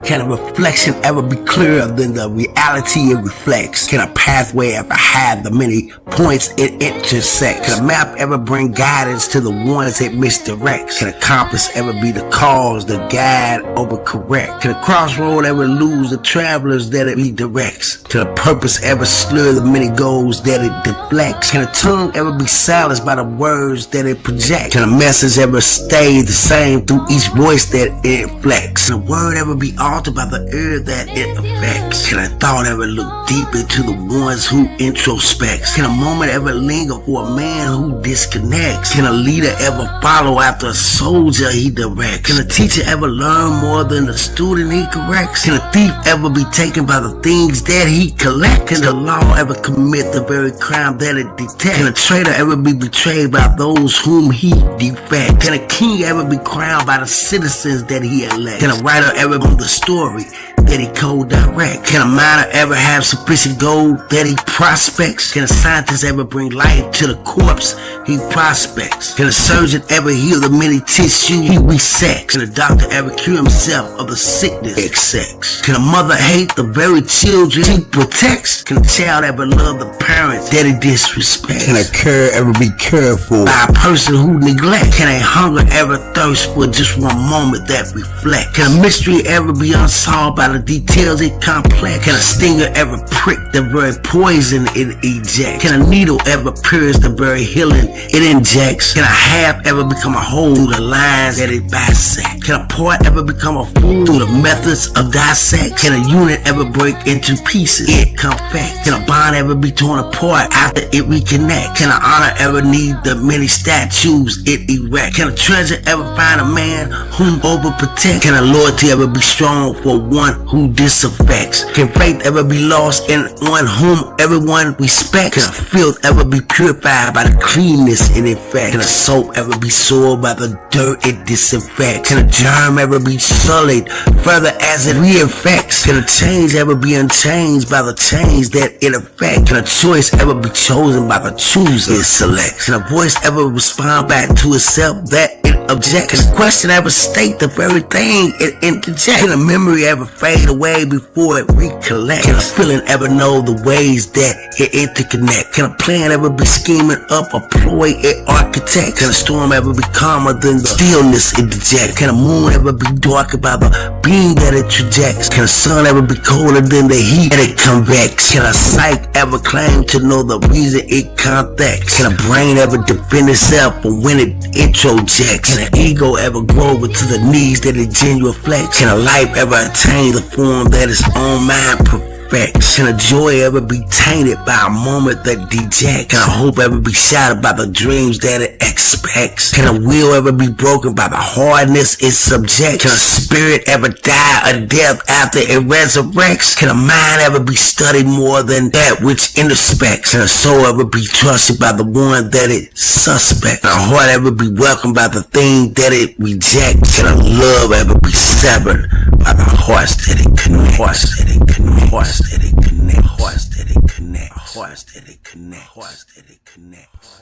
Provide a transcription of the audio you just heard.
Can a reflection ever be clearer than the reality it reflects? Can a pathway ever have the many points it intersects? Can a map ever bring guidance to the ones it misdirects? Can a compass ever be the cause the guide overcorrect? Can a crossroad ever lose the travelers that it redirects? Can a purpose ever slur the many goals that it deflects? Can a tongue ever be silenced by the words that it projects? Can a message ever stay the same through each voice that it inflects? Can a word ever be altered by the air that it affects? Can a thought ever look deep into the ones who introspects? Can a moment ever linger for a man who disconnects? Can a leader ever follow after a soldier he directs? Can a teacher ever learn more than the student he corrects? Can a thief ever be taken by the things that he collects? Can the law ever commit the very crime that it detects? Can a traitor ever be betrayed by those whom he defects? Can a king ever be crowned by the citizens that he elects? Can a writer ever own the story that he co-direct? Can a miner ever have sufficient gold that he prospects? Can a scientist ever bring life to the corpse he prospects? Can a surgeon ever heal the many tissue he resects? Can a doctor ever cure himself of the sickness he accepts? Can a mother hate the very children he protects? Can a child ever love the parents that he disrespects? Can a cure ever be cared for by a person who neglects? Can a hunger ever thirst for just one moment that reflects? Can a mystery ever be unsolved by the details it complex? Can a stinger ever prick the very poison it ejects? Can a needle ever pierce the very healing it injects? Can a half ever become a whole through the lines that it bisects? Can a part ever become a fool through the methods of dissect? Can a unit ever break into pieces it confects? Can a bond ever be torn apart after it reconnects? Can an honor ever need the many statues it erects? Can a treasure ever find a man whom overprotects? Can a loyalty ever be strong for one who disaffects? Can faith ever be lost in one whom everyone respects? Can a filth ever be purified by the cleanness it infects? Can a soap ever be soiled by the dirt it disinfects? Can a germ ever be sullied further as it reinfects? Can a change ever be unchanged by the change that it affects? Can a choice ever be chosen by the chooser it selects? Can a voice ever respond back to itself that it objects? Can a question ever state the very thing it interjects? Can a memory ever fade away before it recollects? Can a feeling ever know the ways that it interconnect? Can a plan ever be scheming up a ploy it architects? Can a storm ever be calmer than the stillness it dejects? Can a moon ever be darker by the beam that it trajects? Can a sun ever be colder than the heat that it convects? Can a psyche ever claim to know the reason it contacts? Can a brain ever defend itself from when it introjects? Can an ego ever grow to the needs that it genuflects? Can a life ever attain the form that its own mind perfects? Can a joy ever be tainted by a moment that dejects? Can a hope ever be shattered by the dreams that it expects? Can a will ever be broken by the hardness it subjects? Can a spirit ever die a death after it resurrects? Can a mind ever be studied more than that which introspects? Can a soul ever be trusted by the one that it suspects? Can a heart ever be welcomed by the thing that it rejects? Can a love ever be severed by the hearts that it connects? Hearts that it connects. Hearts that it connects. Hearts that it connects. Hearts that it connects. Hearts that it connects.